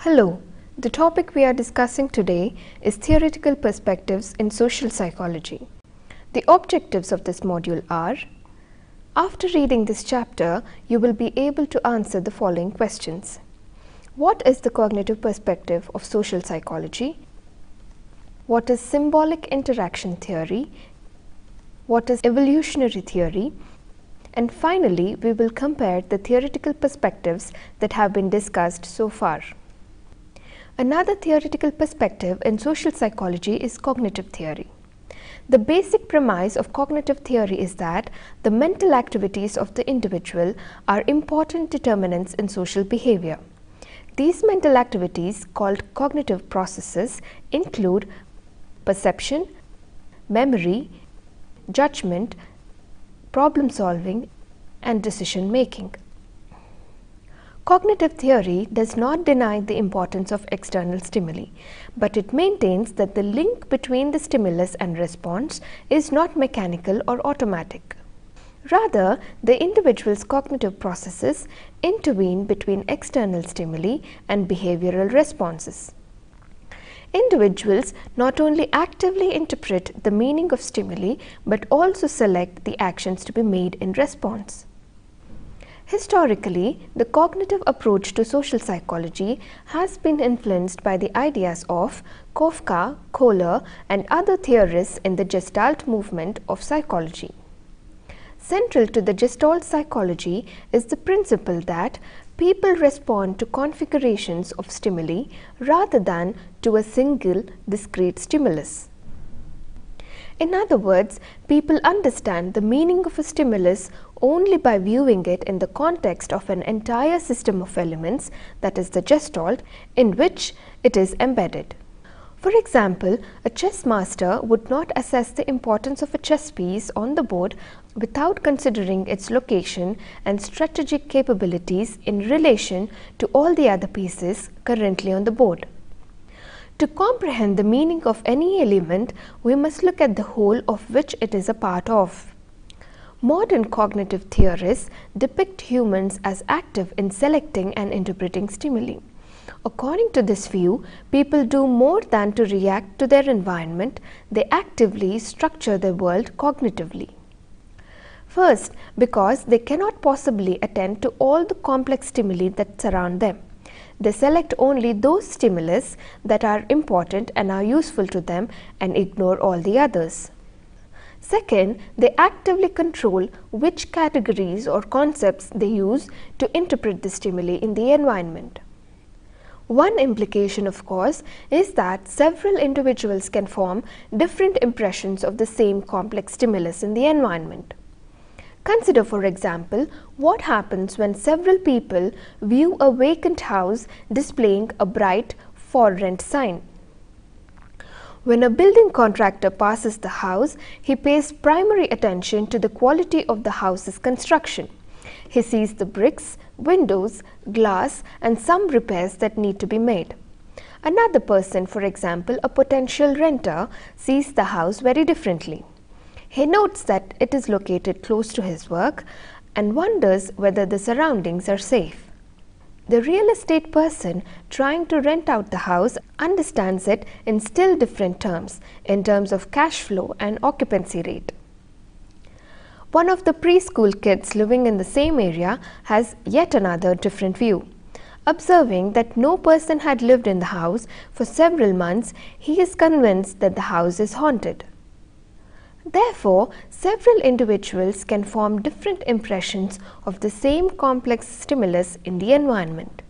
Hello, the topic we are discussing today is theoretical perspectives in social psychology. The objectives of this module are: after reading this chapter, you will be able to answer the following questions. What is the cognitive perspective of social psychology? What is symbolic interaction theory? What is evolutionary theory? And finally, we will compare the theoretical perspectives that have been discussed so far. Another theoretical perspective in social psychology is cognitive theory. The basic premise of cognitive theory is that the mental activities of the individual are important determinants in social behavior. These mental activities, called cognitive processes, include perception, memory, judgment, problem solving, and decision making. Cognitive theory does not deny the importance of external stimuli, but it maintains that the link between the stimulus and response is not mechanical or automatic. Rather, the individual's cognitive processes intervene between external stimuli and behavioral responses. Individuals not only actively interpret the meaning of stimuli, but also select the actions to be made in response. Historically, the cognitive approach to social psychology has been influenced by the ideas of Kafka, Kohler, and other theorists in the Gestalt movement of psychology. Central to the Gestalt psychology is the principle that people respond to configurations of stimuli rather than to a single discrete stimulus. In other words, people understand the meaning of a stimulus only by viewing it in the context of an entire system of elements, that is the Gestalt, in which it is embedded. For example, a chess master would not assess the importance of a chess piece on the board without considering its location and strategic capabilities in relation to all the other pieces currently on the board. To comprehend the meaning of any element, we must look at the whole of which it is a part of. Modern cognitive theorists depict humans as active in selecting and interpreting stimuli. According to this view, people do more than to react to their environment, they actively structure their world cognitively. First, because they cannot possibly attend to all the complex stimuli that surround them. They select only those stimulus that are important and are useful to them and ignore all the others. Second, they actively control which categories or concepts they use to interpret the stimuli in the environment. One implication, of course, is that several individuals can form different impressions of the same complex stimulus in the environment. Consider, for example, what happens when several people view a vacant house displaying a bright "for rent" sign. When a building contractor passes the house, he pays primary attention to the quality of the house's construction. He sees the bricks, windows, glass, and some repairs that need to be made. Another person, for example, a potential renter, sees the house very differently. He notes that it is located close to his work and wonders whether the surroundings are safe. The real estate person trying to rent out the house understands it in still different terms, in terms of cash flow and occupancy rate. One of the preschool kids living in the same area has yet another different view. Observing that no person had lived in the house for several months, he is convinced that the house is haunted. Therefore, several individuals can form different impressions of the same complex stimulus in the environment.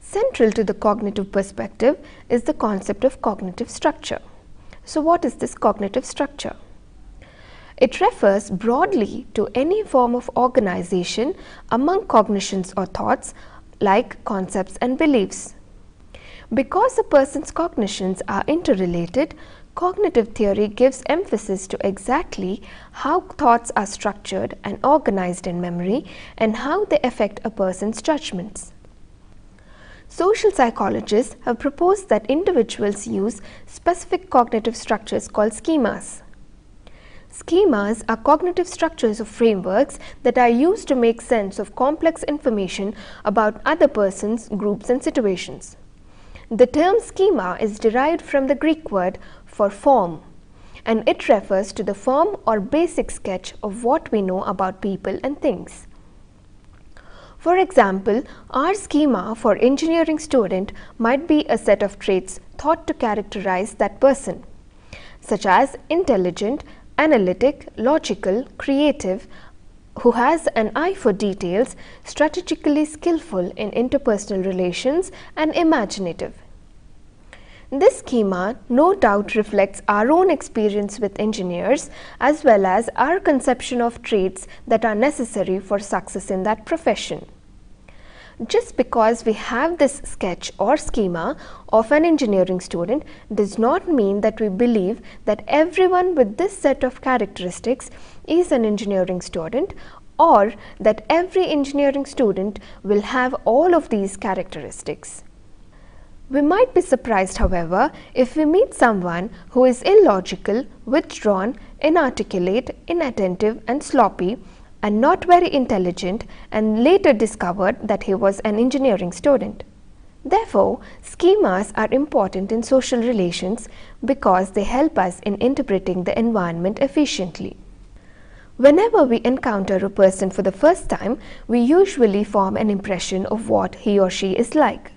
Central to the cognitive perspective is the concept of cognitive structure. So, what is this cognitive structure? It refers broadly to any form of organization among cognitions or thoughts, like concepts and beliefs. Because a person's cognitions are interrelated, cognitive theory gives emphasis to exactly how thoughts are structured and organized in memory and how they affect a person's judgments. Social psychologists have proposed that individuals use specific cognitive structures called schemas. Schemas are cognitive structures or frameworks that are used to make sense of complex information about other persons, groups, and situations. The term schema is derived from the Greek word for form, and it refers to the form or basic sketch of what we know about people and things. For example, our schema for engineering student might be a set of traits thought to characterize that person, such as intelligent, analytic, logical, creative, who has an eye for details, strategically skillful in interpersonal relations, and imaginative. This schema no doubt reflects our own experience with engineers as well as our conception of traits that are necessary for success in that profession. Just because we have this sketch or schema of an engineering student does not mean that we believe that everyone with this set of characteristics is an engineering student, or that every engineering student will have all of these characteristics. We might be surprised, however, if we meet someone who is illogical, withdrawn, inarticulate, inattentive, and sloppy, and not very intelligent, and later discovered that he was an engineering student. Therefore, schemas are important in social relations because they help us in interpreting the environment efficiently. Whenever we encounter a person for the first time, we usually form an impression of what he or she is like.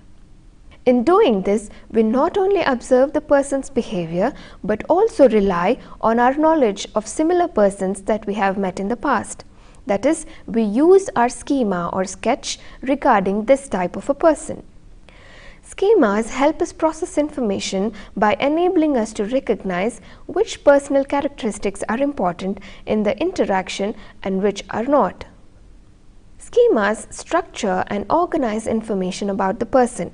In doing this, we not only observe the person's behavior but also rely on our knowledge of similar persons that we have met in the past. That is, we use our schema or sketch regarding this type of a person. Schemas help us process information by enabling us to recognize which personal characteristics are important in the interaction and which are not. Schemas structure and organize information about the person,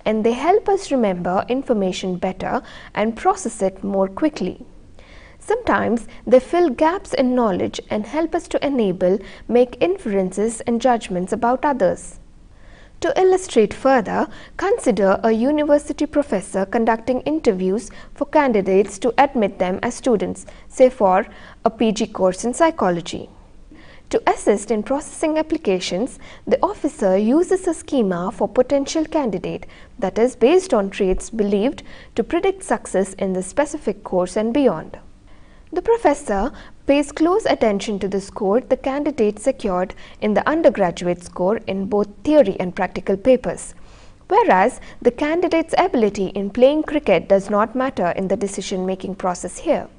and they help us remember information better and process it more quickly. Sometimes they fill gaps in knowledge and help us to make inferences and judgments about others. To illustrate further, consider a university professor conducting interviews for candidates to admit them as students, say for a PG course in psychology. To assist in processing applications, the officer uses a schema for potential candidate that is based on traits believed to predict success in the specific course and beyond. The professor pays close attention to the score the candidate secured in the undergraduate score in both theory and practical papers, whereas the candidate's ability in playing cricket does not matter in the decision-making process here.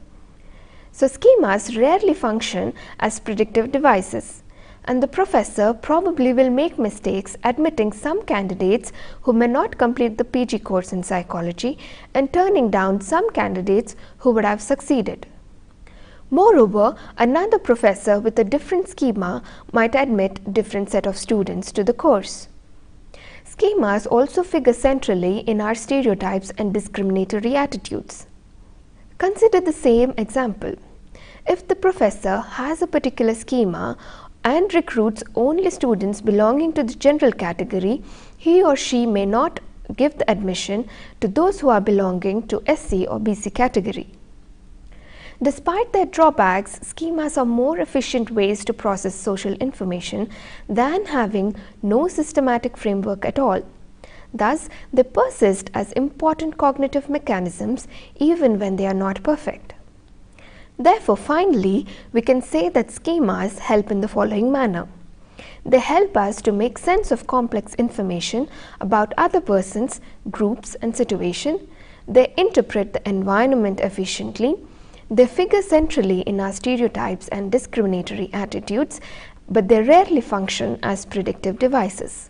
So schemas rarely function as predictive devices, and the professor probably will make mistakes admitting some candidates who may not complete the PG course in psychology and turning down some candidates who would have succeeded. Moreover, another professor with a different schema might admit different set of students to the course. Schemas also figure centrally in our stereotypes and discriminatory attitudes. Consider the same example. If the professor has a particular schema and recruits only students belonging to the general category, he or she may not give the admission to those who are belonging to SC or BC category. Despite their drawbacks, schemas are more efficient ways to process social information than having no systematic framework at all. Thus, they persist as important cognitive mechanisms even when they are not perfect. Therefore, finally, we can say that schemas help in the following manner. They help us to make sense of complex information about other persons, groups, and situations. They interpret the environment efficiently. They figure centrally in our stereotypes and discriminatory attitudes, but they rarely function as predictive devices.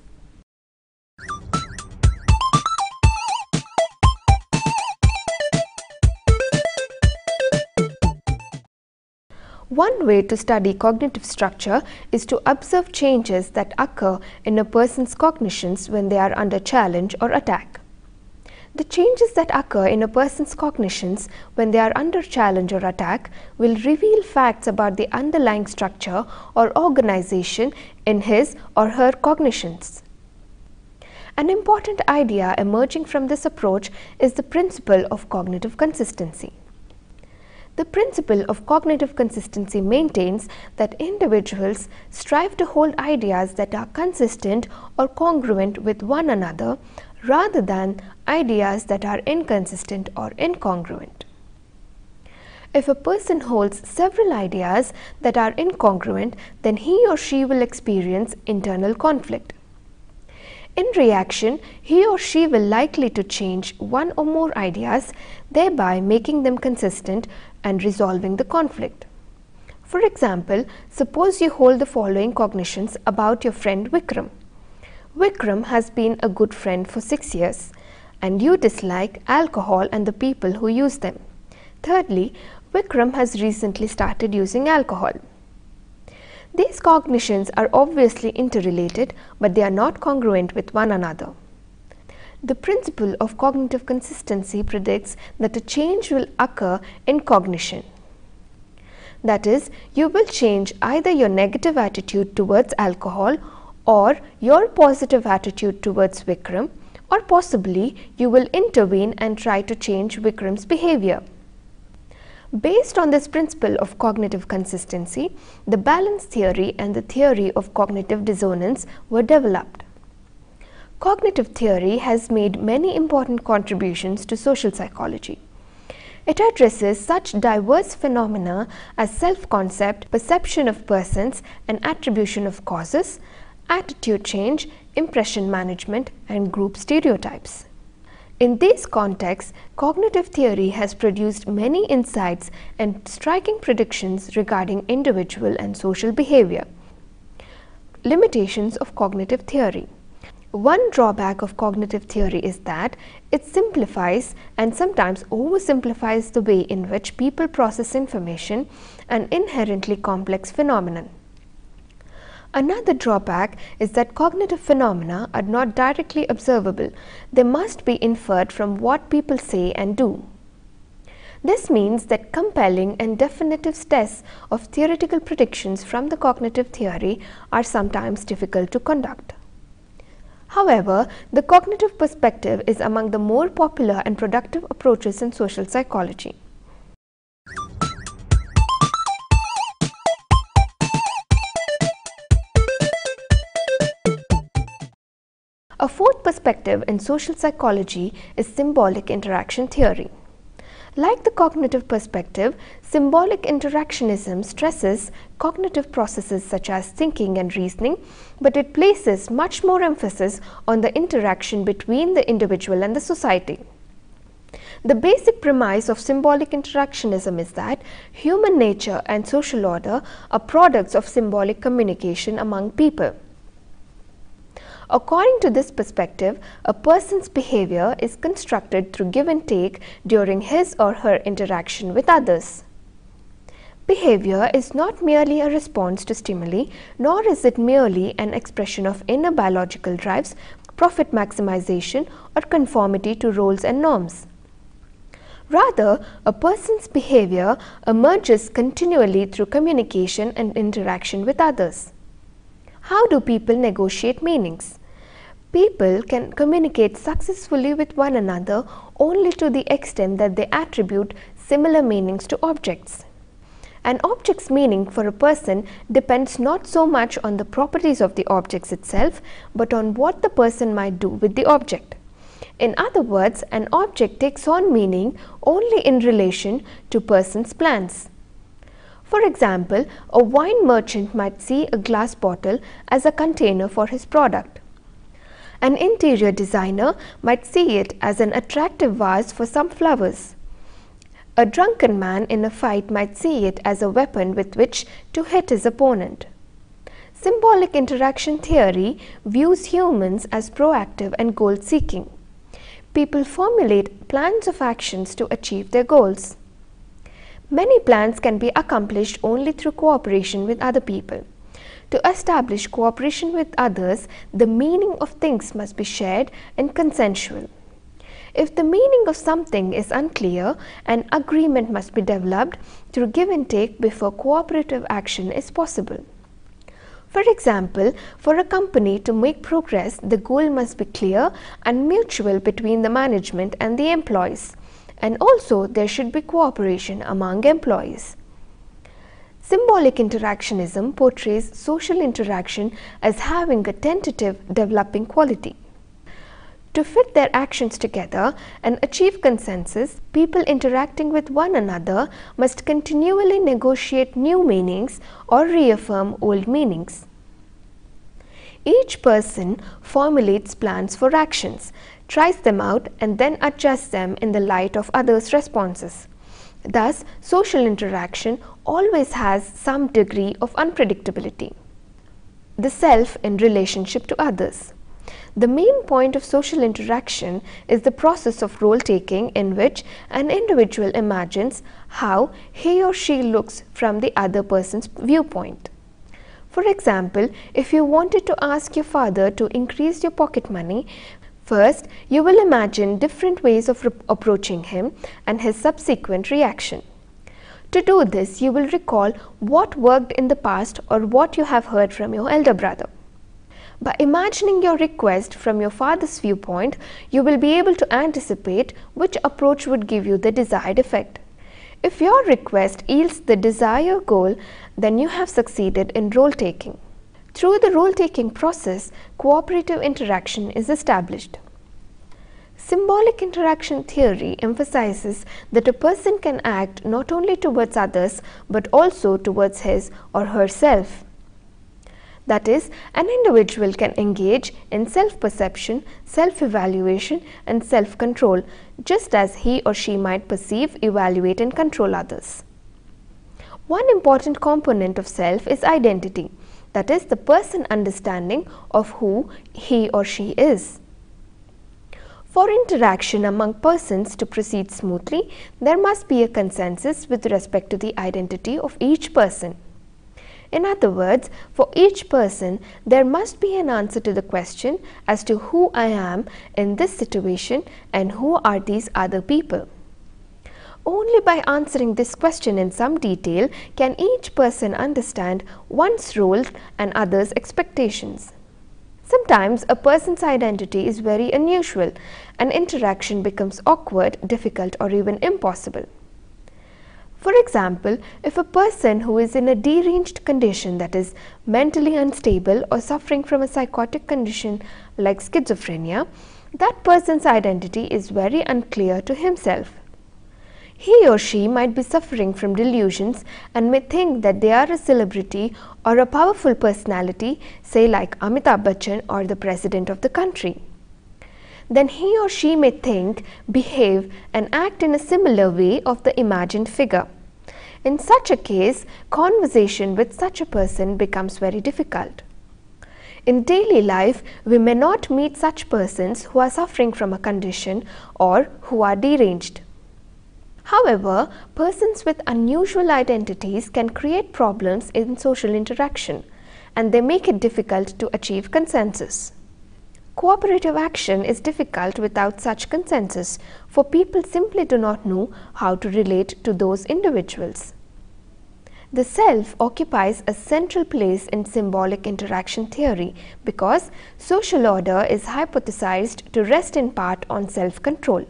One way to study cognitive structure is to observe changes that occur in a person's cognitions when they are under challenge or attack. The changes that occur in a person's cognitions when they are under challenge or attack will reveal facts about the underlying structure or organization in his or her cognitions. An important idea emerging from this approach is the principle of cognitive consistency. The principle of cognitive consistency maintains that individuals strive to hold ideas that are consistent or congruent with one another rather than ideas that are inconsistent or incongruent. If a person holds several ideas that are incongruent, then he or she will experience internal conflict. In reaction, he or she will likely to change one or more ideas, thereby making them consistent and resolving the conflict. For example, suppose you hold the following cognitions about your friend Vikram. Vikram has been a good friend for 6 years, and you dislike alcohol and the people who use them. Thirdly, Vikram has recently started using alcohol. These cognitions are obviously interrelated, but they are not congruent with one another. The principle of cognitive consistency predicts that a change will occur in cognition. That is, you will change either your negative attitude towards alcohol or your positive attitude towards Vikram, or possibly you will intervene and try to change Vikram's behavior. Based on this principle of cognitive consistency, the balance theory and the theory of cognitive dissonance were developed. Cognitive theory has made many important contributions to social psychology. It addresses such diverse phenomena as self-concept, perception of persons, and attribution of causes, attitude change, impression management, and group stereotypes. In these contexts, cognitive theory has produced many insights and striking predictions regarding individual and social behavior. Limitations of cognitive theory. One drawback of cognitive theory is that it simplifies and sometimes oversimplifies the way in which people process information, an inherently complex phenomenon. Another drawback is that cognitive phenomena are not directly observable. They must be inferred from what people say and do. This means that compelling and definitive tests of theoretical predictions from the cognitive theory are sometimes difficult to conduct. However, the cognitive perspective is among the more popular and productive approaches in social psychology. A fourth perspective in social psychology is symbolic interaction theory. Like the cognitive perspective, symbolic interactionism stresses cognitive processes such as thinking and reasoning, but it places much more emphasis on the interaction between the individual and the society. The basic premise of symbolic interactionism is that human nature and social order are products of symbolic communication among people. According to this perspective, a person's behavior is constructed through give and take during his or her interaction with others. Behavior is not merely a response to stimuli, nor is it merely an expression of inner biological drives, profit maximization, or conformity to roles and norms. Rather, a person's behavior emerges continually through communication and interaction with others. How do people negotiate meanings? People can communicate successfully with one another only to the extent that they attribute similar meanings to objects. An object's meaning for a person depends not so much on the properties of the objects itself, but on what the person might do with the object. In other words, an object takes on meaning only in relation to person's plans. For example, a wine merchant might see a glass bottle as a container for his product. An interior designer might see it as an attractive vase for some flowers. A drunken man in a fight might see it as a weapon with which to hit his opponent. Symbolic interaction theory views humans as proactive and goal-seeking. People formulate plans of actions to achieve their goals. Many plans can be accomplished only through cooperation with other people. To establish cooperation with others, the meaning of things must be shared and consensual. If the meaning of something is unclear, an agreement must be developed through give and take before cooperative action is possible. For example, for a company to make progress, the goal must be clear and mutual between the management and the employees. and also there should be cooperation among employees. Symbolic interactionism portrays social interaction as having a tentative developing quality. To fit their actions together and achieve consensus, people interacting with one another must continually negotiate new meanings or reaffirm old meanings. Each person formulates plans for actions, tries them out and then adjusts them in the light of others' responses. Thus, social interaction always has some degree of unpredictability. The self in relationship to others. The main point of social interaction is the process of role-taking in which an individual imagines how he or she looks from the other person's viewpoint. For example, if you wanted to ask your father to increase your pocket money, first you will imagine different ways of approaching him and his subsequent reaction. To do this, you will recall what worked in the past or what you have heard from your elder brother. By imagining your request from your father's viewpoint, you will be able to anticipate which approach would give you the desired effect. If your request yields the desired goal, then you have succeeded in role-taking. Through the role-taking process, cooperative interaction is established. Symbolic interaction theory emphasizes that a person can act not only towards others but also towards his or herself. That is, an individual can engage in self-perception, self-evaluation and self-control, just as he or she might perceive, evaluate and control others. One important component of self is identity, that is, the person understanding of who he or she is. For interaction among persons to proceed smoothly, there must be a consensus with respect to the identity of each person. In other words, for each person, there must be an answer to the question as to who I am in this situation and who are these other people. Only by answering this question in some detail can each person understand one's role and others' expectations. Sometimes a person's identity is very unusual and interaction becomes awkward, difficult or even impossible. For example, if a person who is in a deranged condition, that is mentally unstable or suffering from a psychotic condition like schizophrenia, that person's identity is very unclear to himself. He or she might be suffering from delusions and may think that they are a celebrity or a powerful personality, say like Amitabh Bachchan or the President of the country. Then he or she may think, behave and act in a similar way of the imagined figure. In such a case, conversation with such a person becomes very difficult. In daily life, we may not meet such persons who are suffering from a condition or who are deranged. However, persons with unusual identities can create problems in social interaction, and they make it difficult to achieve consensus. Cooperative action is difficult without such consensus, for people simply do not know how to relate to those individuals. The self occupies a central place in symbolic interaction theory because social order is hypothesized to rest in part on self-control.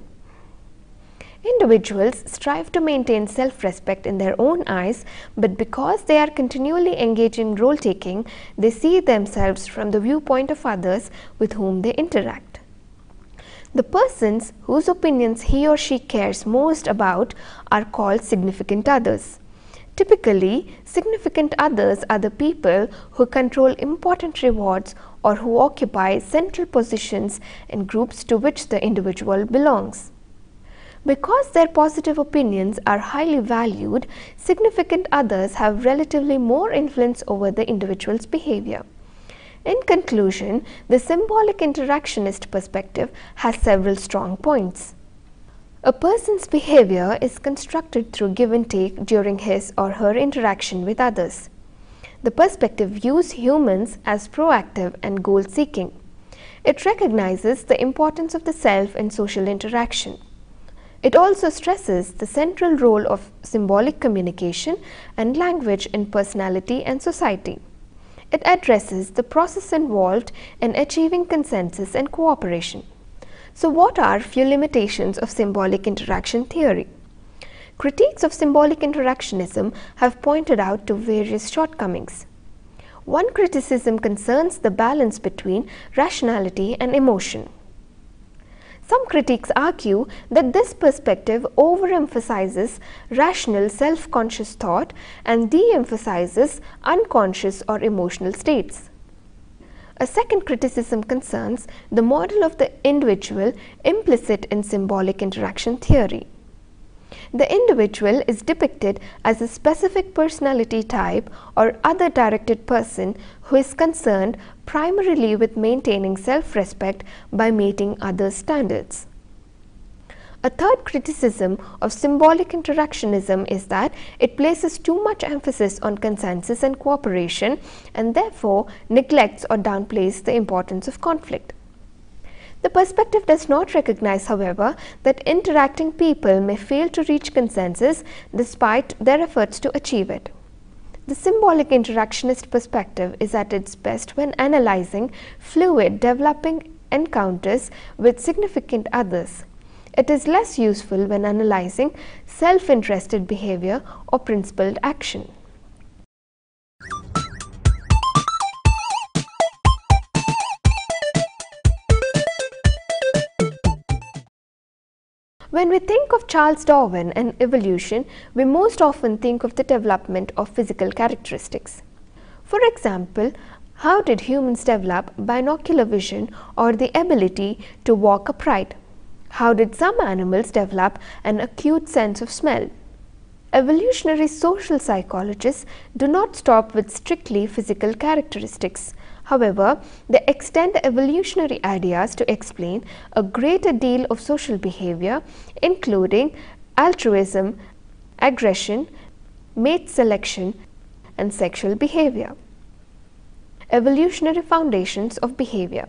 Individuals strive to maintain self-respect in their own eyes, but because they are continually engaged in role-taking, they see themselves from the viewpoint of others with whom they interact. The persons whose opinions he or she cares most about are called significant others. Typically, significant others are the people who control important rewards or who occupy central positions in groups to which the individual belongs. Because their positive opinions are highly valued, significant others have relatively more influence over the individual's behavior. In conclusion, the symbolic interactionist perspective has several strong points. A person's behavior is constructed through give and take during his or her interaction with others. The perspective views humans as proactive and goal-seeking. It recognizes the importance of the self in social interaction. It also stresses the central role of symbolic communication and language in personality and society. It addresses the process involved in achieving consensus and cooperation. So what are few limitations of symbolic interaction theory? Critiques of symbolic interactionism have pointed out to various shortcomings. One criticism concerns the balance between rationality and emotion. Some critics argue that this perspective overemphasizes rational self-conscious thought and de-emphasizes unconscious or emotional states. A second criticism concerns the model of the individual implicit in symbolic interaction theory. The individual is depicted as a specific personality type or other directed person who is concerned primarily with maintaining self-respect by meeting others' standards. A third criticism of symbolic interactionism is that it places too much emphasis on consensus and cooperation and therefore neglects or downplays the importance of conflict. The perspective does not recognize, however, that interacting people may fail to reach consensus despite their efforts to achieve it. The symbolic interactionist perspective is at its best when analyzing fluid, developing encounters with significant others. It is less useful when analyzing self-interested behavior or principled action. When we think of Charles Darwin and evolution, we most often think of the development of physical characteristics. For example, how did humans develop binocular vision or the ability to walk upright? How did some animals develop an acute sense of smell? Evolutionary social psychologists do not stop with strictly physical characteristics. However, they extend evolutionary ideas to explain a greater deal of social behavior, including altruism, aggression, mate selection, and sexual behavior. Evolutionary foundations of behavior.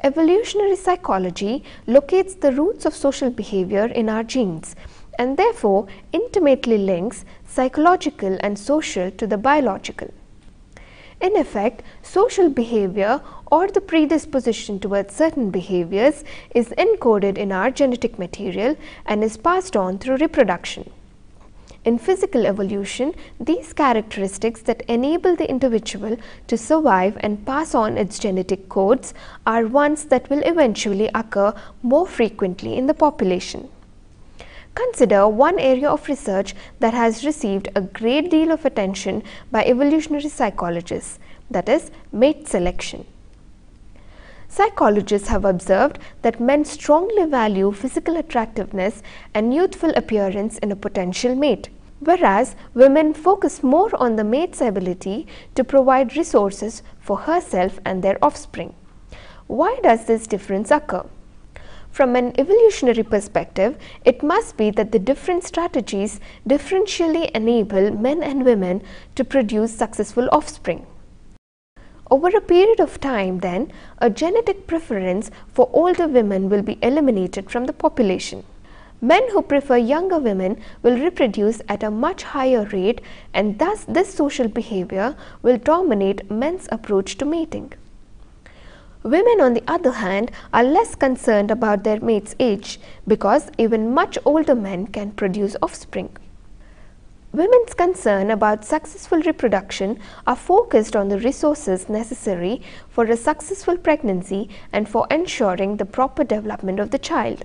Evolutionary psychology locates the roots of social behavior in our genes and therefore intimately links psychological and social to the biological. In effect, social behavior or the predisposition towards certain behaviors is encoded in our genetic material and is passed on through reproduction. In physical evolution, these characteristics that enable the individual to survive and pass on its genetic codes are ones that will eventually occur more frequently in the population. Consider one area of research that has received a great deal of attention by evolutionary psychologists, that is, mate selection. Psychologists have observed that men strongly value physical attractiveness and youthful appearance in a potential mate, whereas women focus more on the mate's ability to provide resources for herself and their offspring. Why does this difference occur? From an evolutionary perspective, it must be that the different strategies differentially enable men and women to produce successful offspring. Over a period of time, then, a genetic preference for older women will be eliminated from the population. Men who prefer younger women will reproduce at a much higher rate, and thus this social behavior will dominate men's approach to mating. Women, on the other hand, are less concerned about their mate's age because even much older men can produce offspring. Women's concern about successful reproduction are focused on the resources necessary for a successful pregnancy and for ensuring the proper development of the child.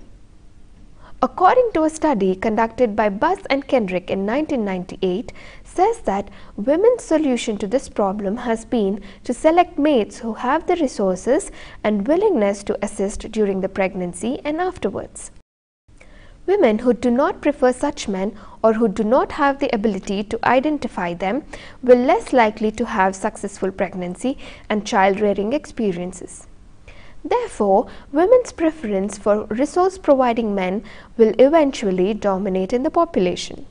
According to a study conducted by Buss and Kendrick in 1998, says that women's solution to this problem has been to select mates who have the resources and willingness to assist during the pregnancy and afterwards. Women who do not prefer such men or who do not have the ability to identify them will less likely to have successful pregnancy and child-rearing experiences. Therefore, women's preference for resource-providing men will eventually dominate in the population.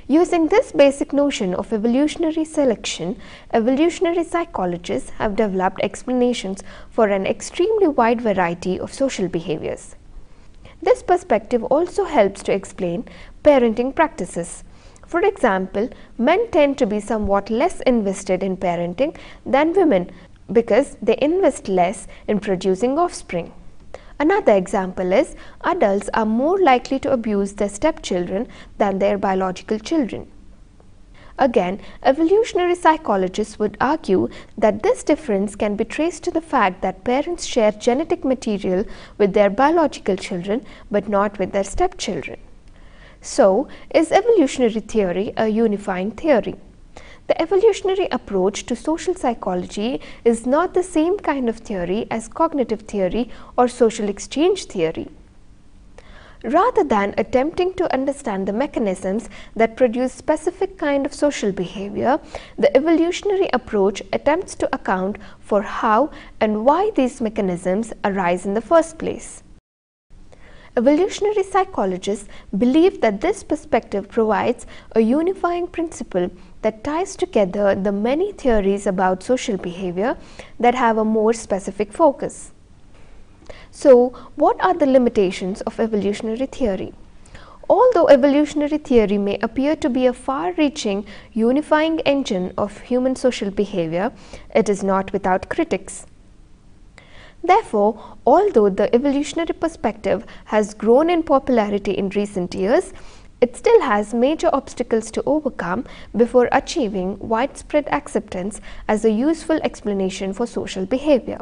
Using this basic notion of evolutionary selection, evolutionary psychologists have developed explanations for an extremely wide variety of social behaviors. This perspective also helps to explain parenting practices. For example, men tend to be somewhat less invested in parenting than women because they invest less in producing offspring. Another example is adults are more likely to abuse their stepchildren than their biological children. Again, evolutionary psychologists would argue that this difference can be traced to the fact that parents share genetic material with their biological children but not with their stepchildren. So, is evolutionary theory a unifying theory? The evolutionary approach to social psychology is not the same kind of theory as cognitive theory or social exchange theory. Rather than attempting to understand the mechanisms that produce specific kind of social behavior, the evolutionary approach attempts to account for how and why these mechanisms arise in the first place. Evolutionary psychologists believe that this perspective provides a unifying principle that ties together the many theories about social behavior that have a more specific focus. So, what are the limitations of evolutionary theory? Although evolutionary theory may appear to be a far-reaching, unifying engine of human social behavior, it is not without critics. Therefore, although the evolutionary perspective has grown in popularity in recent years, it still has major obstacles to overcome before achieving widespread acceptance as a useful explanation for social behavior.